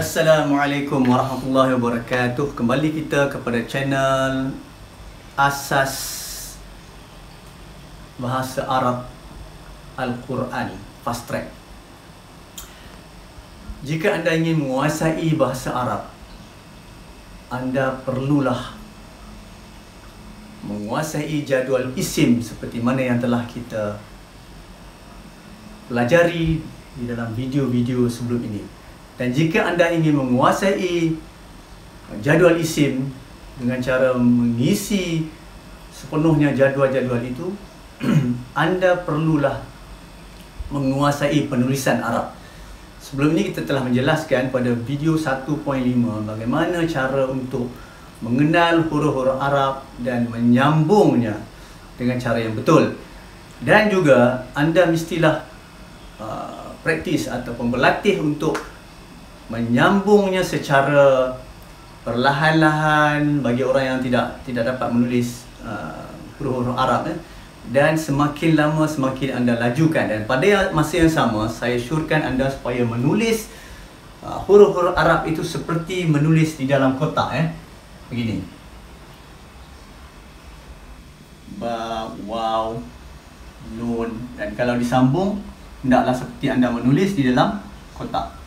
Assalamualaikum warahmatullahi wabarakatuh. Kembali kita kepada channel Asas Bahasa Arab Al-Quran Fast Track. Jika anda ingin menguasai bahasa Arab, anda perlulah menguasai jadual isim seperti mana yang telah kita pelajari di dalam video-video sebelum ini. Dan jika anda ingin menguasai jadual isim dengan cara mengisi sepenuhnya jadual-jadual itu, anda perlulah menguasai penulisan Arab. Sebelum ini kita telah menjelaskan pada video 1.5 bagaimana cara untuk mengenal huruf-huruf Arab dan menyambungnya dengan cara yang betul. Dan juga anda mestilah praktis ataupun berlatih untuk menyambungnya secara perlahan-lahan bagi orang yang tidak dapat menulis huruf-huruf Arab. Dan semakin lama semakin anda lajukan. Dan pada masa yang sama, saya syorkan anda supaya menulis huruf-huruf Arab itu seperti menulis di dalam kotak. Begini. Ba, waw, nun. Dan kalau disambung, hendaklah seperti anda menulis di dalam kotak.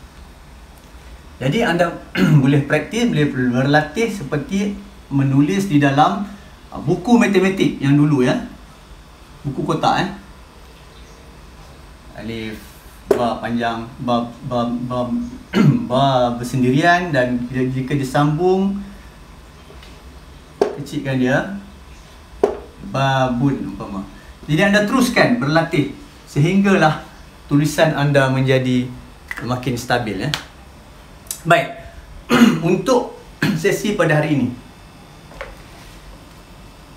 Jadi anda boleh praktis, boleh berlatih seperti menulis di dalam buku matematik yang dulu buku kotak alif, ba panjang, ba bersendirian, dan jika disambung kecilkan dia, babun umpama. Jadi anda teruskan berlatih sehinggalah tulisan anda menjadi makin stabil. Baik, untuk sesi pada hari ini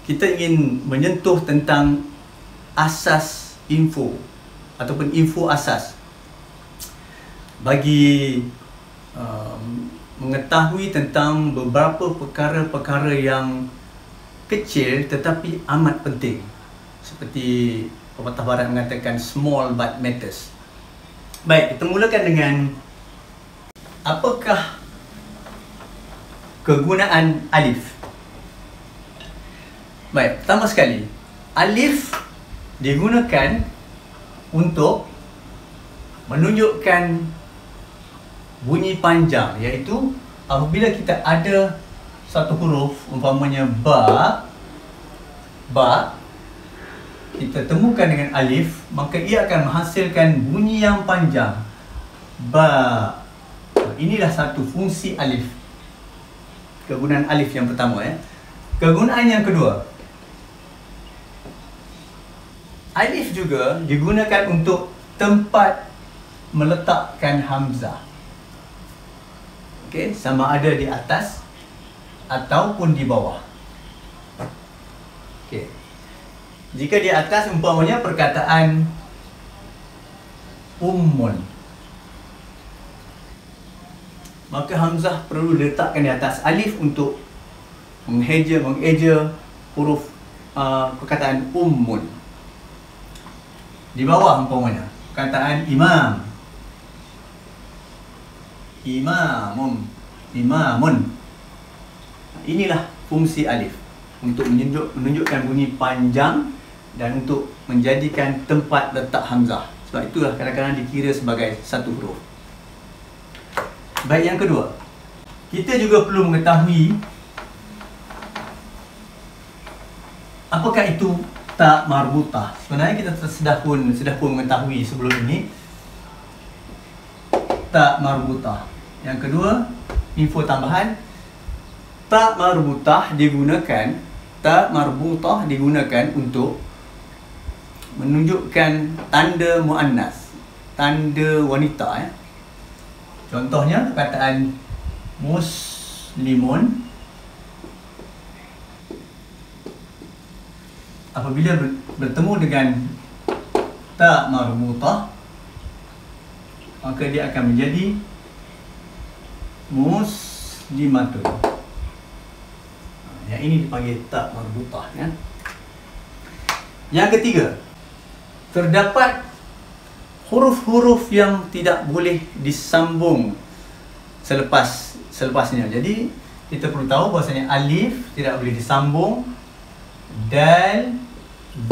kita ingin menyentuh tentang asas info ataupun info asas bagi mengetahui tentang beberapa perkara-perkara yang kecil tetapi amat penting, seperti pepatah barat mengatakan small but matters. Baik, kita mulakan dengan apakah kegunaan alif. Baik, pertama sekali, alif digunakan untuk menunjukkan bunyi panjang, iaitu apabila kita ada satu huruf, umpamanya ba, kita temukan dengan alif, maka ia akan menghasilkan bunyi yang panjang, ba. Inilah satu fungsi alif. Kegunaan alif yang pertama. Kegunaan yang kedua, alif juga digunakan untuk tempat meletakkan hamzah. Okey, sama ada di atas ataupun di bawah. Okey. Jika di atas, umpamanya perkataan ummun, maka hamzah perlu diletakkan di atas alif untuk mengeja huruf perkataan ummun. Di bawah umpamanya perkataan imam, imamun. Inilah fungsi alif, untuk menunjukkan bunyi panjang dan untuk menjadikan tempat letak hamzah. Sebab itulah kadang-kadang dikira sebagai satu huruf. Baik, yang kedua, kita juga perlu mengetahui apakah itu ta marbutah. Sebenarnya kita sudah pun mengetahui sebelum ini ta marbutah. Yang kedua, info tambahan, ta marbutah digunakan untuk menunjukkan tanda muannas, tanda wanita. Contohnya perkataan muslimun, apabila bertemu dengan ta marbutah, maka dia akan menjadi muslimatun. Yang ini dipanggil ta marbutah. Yang ketiga, terdapat huruf-huruf yang tidak boleh disambung selepasnya. Jadi kita perlu tahu bahasanya alif tidak boleh disambung, dal,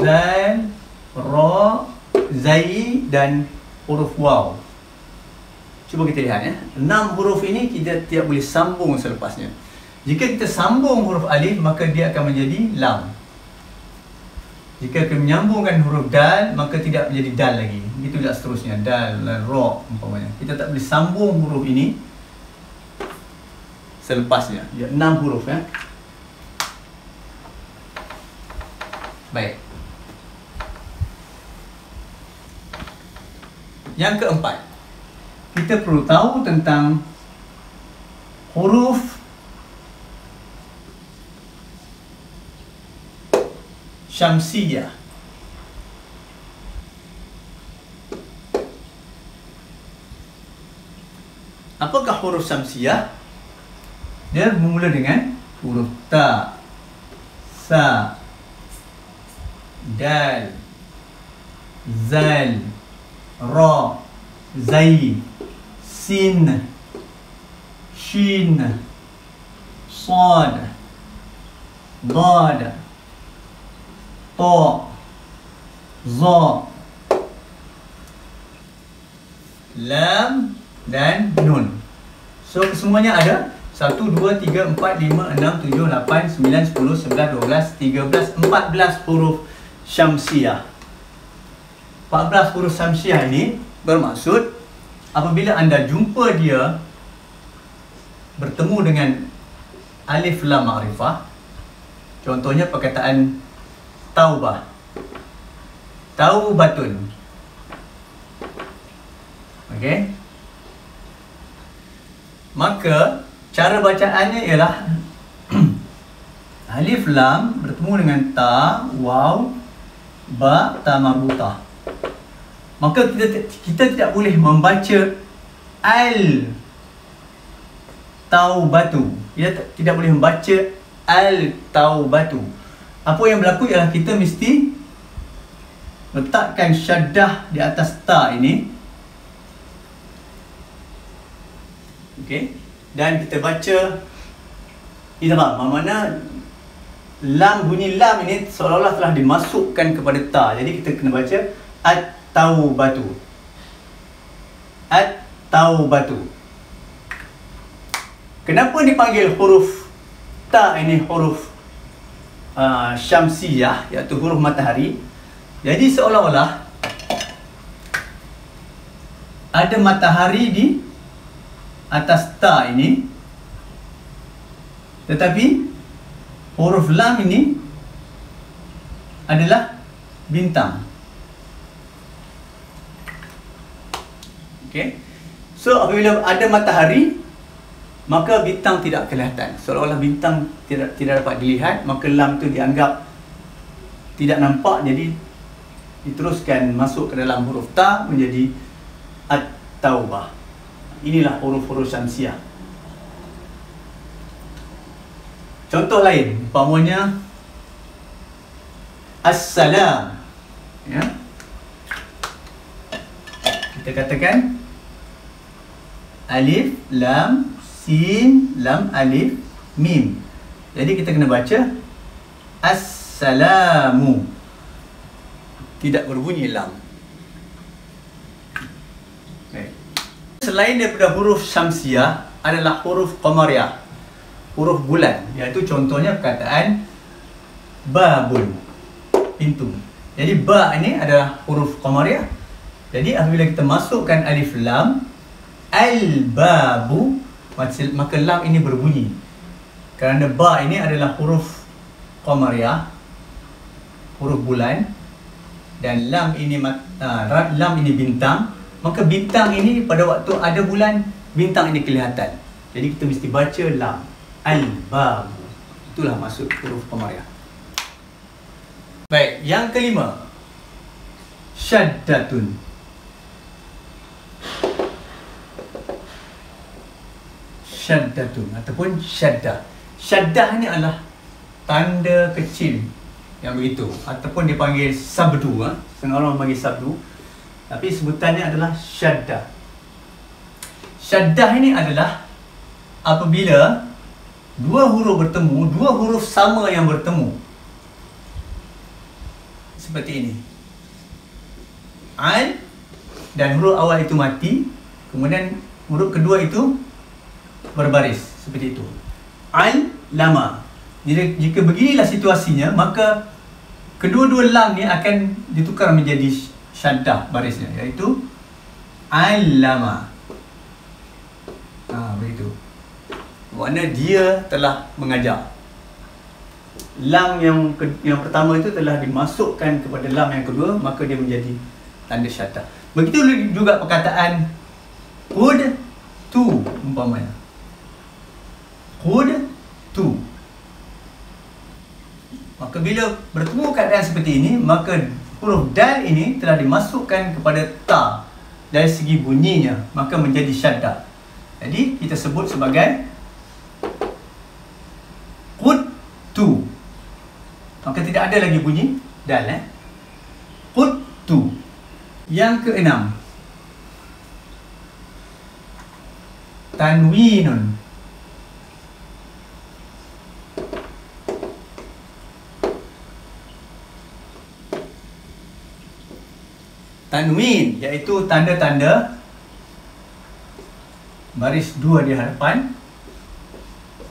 zal, ra, zai dan huruf waw. Cuba kita lihat ya. 6 huruf ini kita tidak boleh sambung selepasnya. Jika kita sambung huruf alif, maka dia akan menjadi lam. Jika kita menyambungkan huruf dal, maka tidak menjadi dal lagi. Begitu juga seterusnya, dal, ra umpamanya. Kita tak boleh sambung huruf ini selepasnya. Dia 6 huruf ya. Baik. Yang keempat, kita perlu tahu tentang huruf syamsiyah. Apakah huruf syamsiyah? Dia bermula dengan huruf ta, sa, dal, zal, ra, zai, sin, shin, sad, dad, ta, za, lam dan nun. So kesemuanya ada 1, 2, 3, 4, 5, 6, 7, 8, 9, 10, 11, 12, 13, 14 huruf syamsiyah. 14 huruf syamsiyah ini bermaksud apabila anda jumpa dia bertemu dengan alif lam ma'rifah, contohnya perkataan taubah, taubatun. Okey. Maka cara bacaannya ialah alif lam bertemu dengan ta, waw, ba, ta marbutah. Maka kita tidak boleh membaca al taubatu. Kita tidak boleh membaca al taubatu. Apa yang berlaku ialah kita mesti letakkan syaddah di atas ta ini. Okey. Dan kita baca idgham. Mana lam, bunyi lam ini seolah-olah telah dimasukkan kepada ta. Jadi kita kena baca at-taubatu. At-taubatu. Kenapa dipanggil huruf ta ini huruf syamsiyah, iaitu huruf matahari? Jadi seolah-olah ada matahari di atas ta ini, tetapi huruf lam ini adalah bintang. Okey. So apabila ada matahari, maka bintang tidak kelihatan. Seolah-olah bintang tidak dapat dilihat, maka lam itu dianggap tidak nampak, jadi diteruskan masuk ke dalam huruf ta menjadi at-taubah. Inilah huruf-huruf syamsiyah. Contoh lain, umpamanya assalam. Ya. Kita katakan alif, lam, sin, lam, alif, mim. Jadi kita kena baca assalamu. Tidak berbunyi lam. Selain daripada huruf syamsiyah adalah huruf qamariyah, huruf bulan, iaitu contohnya perkataan babun, pintu. Jadi ba ini adalah huruf qamariyah. Jadi apabila kita masukkan alif lam, al-babu, maka lam ini berbunyi. Kerana ba ini adalah huruf qamariyah, huruf bulan, dan lam ini bintang. Maka bintang ini pada waktu ada bulan, bintang ini kelihatan. Jadi kita mesti baca lam, al-bab. Itulah maksud huruf qamariyah. Baik, yang kelima, syaddatun. Syaddatun ataupun syaddah. Syaddah ini adalah tanda kecil yang begitu, ataupun dipanggil sabdu. Setengah orang panggil sabdu, tapi sebutannya adalah syaddah. Syaddah ini adalah apabila dua huruf bertemu, dua huruf sama yang bertemu. Seperti ini. Al, dan huruf awal itu mati, kemudian huruf kedua itu berbaris. Seperti itu. Al, lama. Jadi, jika beginilah situasinya, maka kedua-dua lam ni akan ditukar menjadi syaddah barisnya, iaitu al-lama. Begitu. Maknanya dia telah mengajar. Lam yang pertama itu telah dimasukkan kepada lam yang kedua, maka dia menjadi tanda syaddah. Begitu juga perkataan qud tu umpamanya. Qud tu. Maka bila bertemu keadaan seperti ini, maka huruf dal ini telah dimasukkan kepada ta dari segi bunyinya, maka menjadi syaddah. Jadi kita sebut sebagai qud tu. Maka tidak ada lagi bunyi dal. Qud tu. Yang keenam, tanwinun. Tanwin iaitu tanda-tanda baris dua di hadapan,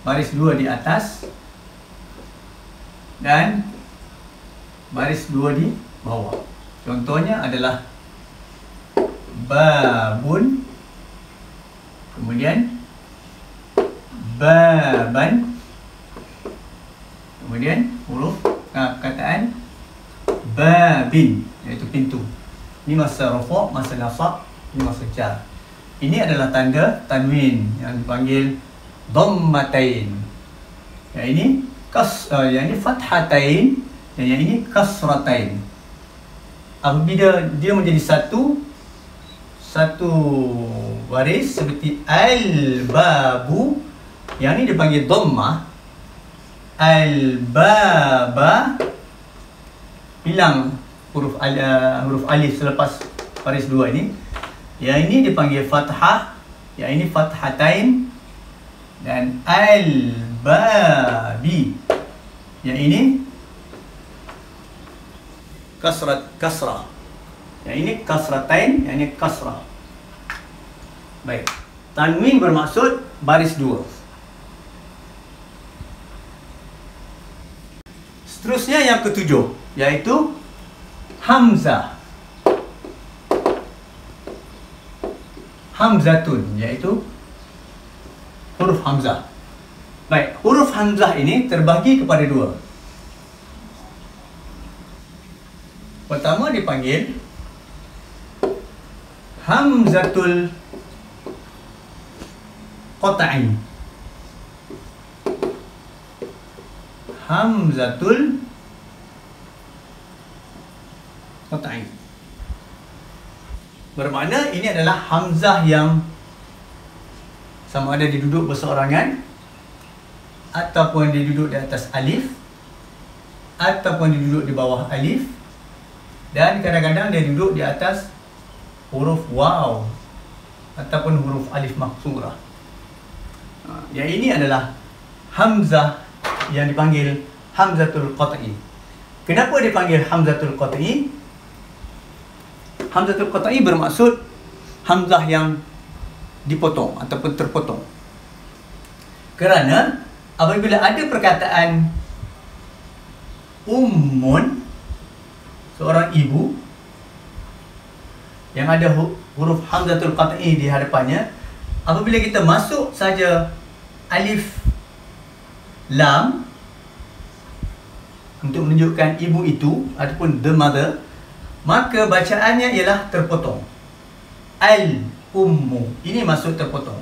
baris dua di atas, dan baris dua di bawah. Contohnya adalah babun, kemudian baban, kemudian huruf perkataan babin, iaitu pintu. Ini masa rafa', masa nasab, ini masa jar. Ini adalah tanda tanwin yang dipanggil dhammatain. Yang ini yang ini fathatain dan yang ini kasratain. Apabila dia menjadi satu baris seperti al-babu, yang ini dipanggil dhammah. Al-baba, hilang huruf alif selepas baris dua ini. Yang ini dipanggil fathah, yang ini fathatain, dan al-babi, yang ini kasrah. Yang ini kasratain, yang ini kasrah. Baik. Tanwin bermaksud baris dua. Seterusnya yang ketujuh, iaitu hamzah. Hamzatun, iaitu huruf hamzah. Baik, huruf hamzah ini terbagi kepada dua. Pertama dipanggil hamzatul qat'i. Hamzatul qat'i bermakna ini adalah hamzah yang sama ada diduduk berseorangan, ataupun diduduk di atas alif, ataupun diduduk di bawah alif, dan kadang-kadang dia duduk di atas huruf waw ataupun huruf alif maksurah. Yang ini adalah hamzah yang dipanggil hamzatul qat'i. Kenapa dipanggil hamzatul qat'i? Hamzatul qat'i bermaksud hamzah yang dipotong ataupun terpotong. Kerana apabila ada perkataan ummun, seorang ibu yang ada huruf hamzatul qat'i di hadapannya, apabila kita masuk saja alif lam untuk menunjukkan ibu itu ataupun the mother, maka bacaannya ialah terpotong. Al-ummu, ini maksud terpotong.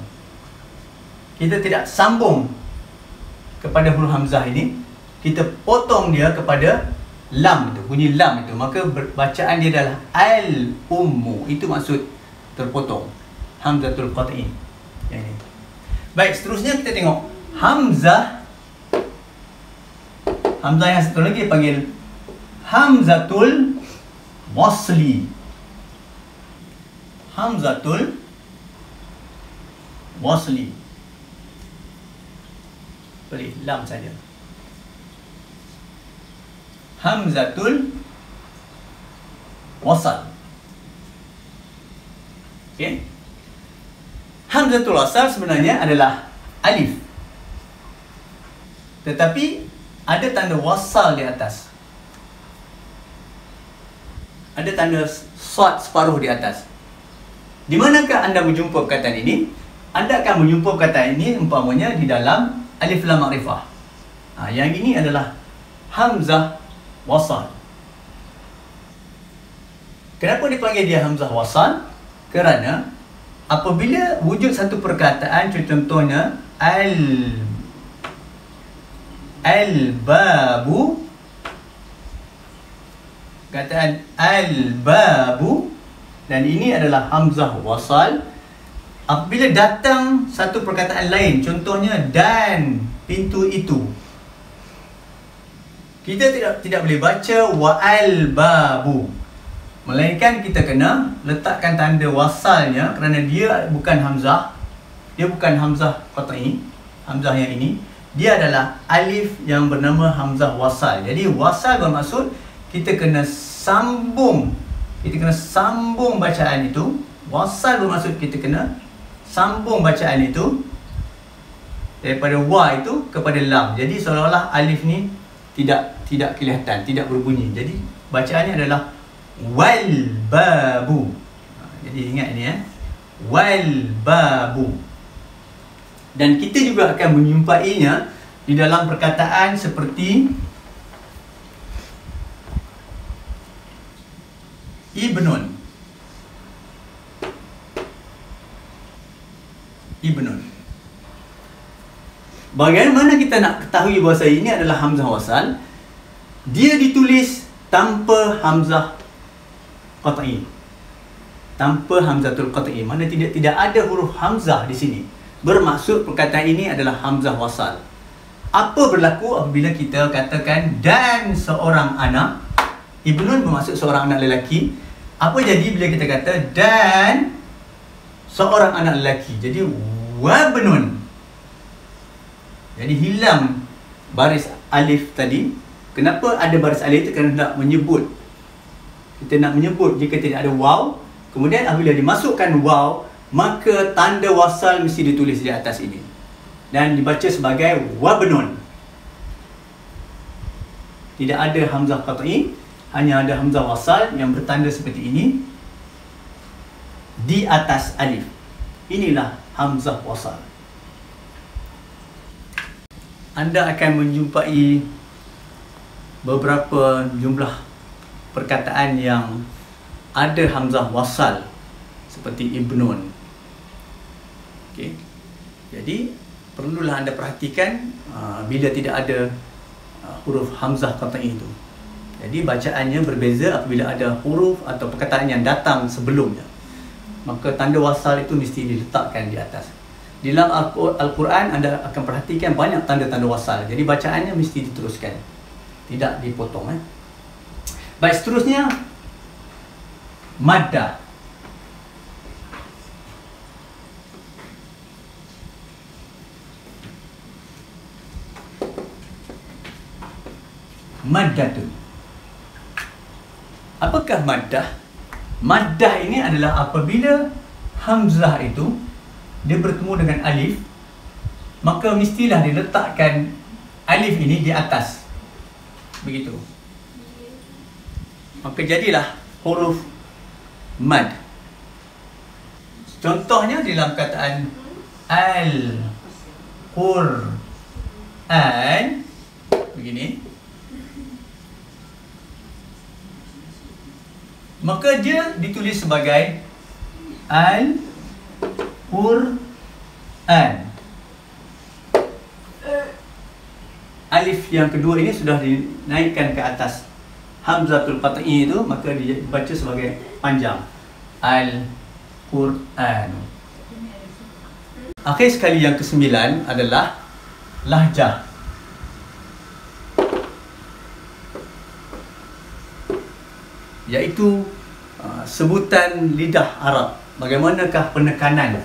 Kita tidak sambung kepada huruf hamzah ini, kita potong dia kepada lam itu, bunyi lam itu, maka bacaan dia adalah al-ummu. Itu maksud terpotong, hamzatul qat'i. Yang ini. Baik, seterusnya kita tengok hamzah. Hamzah yang satu lagi dipanggil hamzatul wasli. Hamzatul wasli. Sorry, lam saja. Hamzatul wasal. Okey. Hamzatul wasal sebenarnya adalah alif. Tetapi ada tanda wasal di atas. Ada tanda sad separuh di atas. Di manakah anda menjumpa perkataan ini? Anda akan menjumpa perkataan ini umpamanya di dalam alif lam ma'rifah. Yang ini adalah hamzah wasal. Kenapa dipanggil dia hamzah wasal? Kerana apabila wujud satu perkataan, contohnya al-babu, kataan al-babu, dan ini adalah hamzah wasal. Apabila datang satu perkataan lain, contohnya dan pintu itu, kita tidak boleh baca wa al-babu, melainkan kita kena letakkan tanda wasalnya, kerana dia bukan hamzah. Dia bukan hamzah qat'i, hamzah yang ini. Dia adalah alif yang bernama hamzah wasal. Jadi wasal bermaksud kita kena sambung. Kita kena sambung bacaan itu. Wasal bermaksud kita kena sambung bacaan itu daripada wa itu kepada lam. Jadi seolah-olah alif ni tidak kelihatan, tidak berbunyi. Jadi bacaannya adalah wal babu. Jadi ingat ni wal babu. Dan kita juga akan menjumpainya di dalam perkataan seperti ibnun. Bagaimana kita nak ketahui bahawa ini adalah hamzah wasal? Dia ditulis tanpa hamzah qat'i. Tanpa hamzatul qat'i. Mana tidak ada huruf hamzah di sini. Bermaksud perkataan ini adalah hamzah wasal. Apa berlaku apabila kita katakan dan seorang anak? Ibnun bermaksud seorang anak lelaki. Apa jadi bila kita kata dan seorang anak lelaki? Jadi wabnun. Jadi hilang baris alif tadi. Kenapa ada baris alif itu? Kerana nak menyebut. Kita nak menyebut jika tidak ada waw. Kemudian apabila dimasukkan waw, maka tanda wasal mesti ditulis di atas ini dan dibaca sebagai wabnun. Tidak ada hamzah qat'i, hanya ada hamzah wasal yang bertanda seperti ini di atas alif. Inilah hamzah wasal. Anda akan menjumpai beberapa jumlah perkataan yang ada hamzah wasal seperti ibnun. Okey. Jadi perlulah anda perhatikan bila tidak ada huruf hamzah qat'i itu. Jadi bacaannya berbeza apabila ada huruf atau perkataan yang datang sebelumnya. Maka tanda wasal itu mesti diletakkan di atas. Di dalam Al-Quran anda akan perhatikan banyak tanda-tanda wasal. Jadi bacaannya mesti diteruskan, tidak dipotong. Baik, seterusnya maddah. Maddatun. Apakah maddah? Maddah ini adalah apabila hamzah itu dia bertemu dengan alif, maka mestilah diletakkan alif ini di atas. Begitu. Maka jadilah huruf mad. Contohnya dalam kataan Al-Qur'an begini. Maka dia ditulis sebagai Al-Qur'an. Alif yang kedua ini sudah dinaikkan ke atas hamzatul qat'i itu, maka dibaca sebagai panjang Al-Qur'an. Akhir sekali yang ke-9 adalah lahjah. Iaitu sebutan lidah Arab. Bagaimanakah penekanan?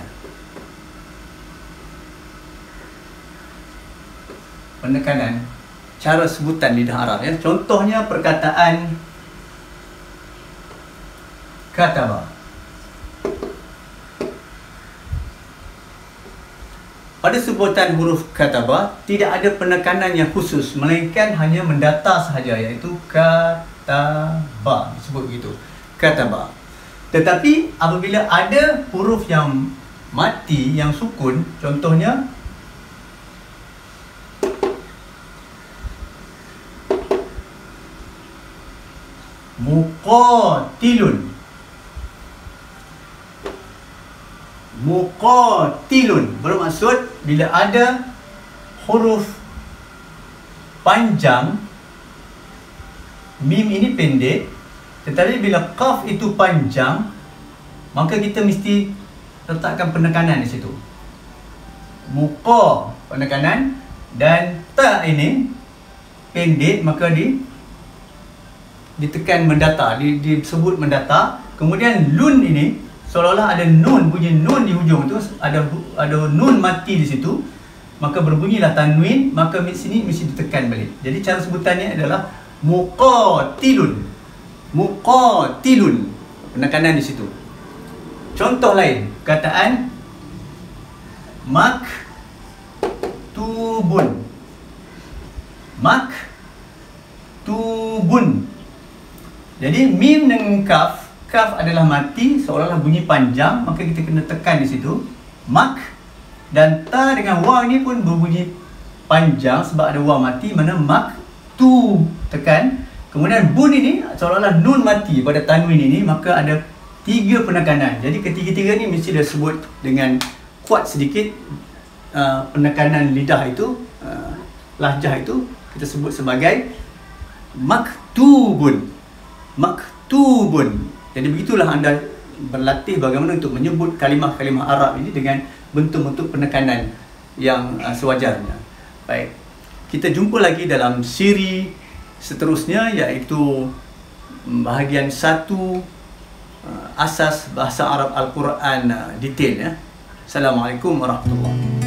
penekanan cara sebutan lidah Arab ya. Contohnya perkataan kataba. Pada sebutan huruf kataba tidak ada penekanan yang khusus, melainkan hanya mendata sahaja, iaitu kataba, disebut begitu, kataba. Tetapi apabila ada huruf yang mati, yang sukun, contohnya muqatilun. Muqatilun bermaksud bila ada huruf panjang, mim ini pendek, tetapi bila qaf itu panjang, maka kita mesti letakkan penekanan di situ. Muqa penekanan, dan ta ini pendek, maka ditekan mendata, disebut mendata. Kemudian lun ini seolah-olah ada nun, bunyi nun di hujung tu, ada nun mati di situ, maka berbunyilah tanwin, maka di sini mesti ditekan balik. Jadi cara sebutannya adalah muqatilun. Muqatilun, penekanan di situ. Contoh lain, kataan maktubun. Maktubun. Jadi mim dengan kaf, kaf adalah mati, seolah-olah bunyi panjang, maka kita kena tekan di situ. Mak, dan ta dengan waw ni pun berbunyi panjang sebab ada waw mati, mana mak tu tekan. Kemudian bun ini seolah-olah nun mati pada tanwin ini, maka ada 3 penekanan. Jadi ketiga-tiga ni mesti disebut dengan kuat sedikit. Penekanan lidah itu, lahjah itu kita sebut sebagai maktubun. Maktubun. Jadi begitulah anda berlatih bagaimana untuk menyebut kalimah-kalimah Arab ini dengan bentuk-bentuk penekanan yang sewajarnya. Baik, kita jumpa lagi dalam siri seterusnya, iaitu bahagian 1, asas bahasa Arab Al-Quran detail ya. Assalamualaikum warahmatullahi wabarakatuh.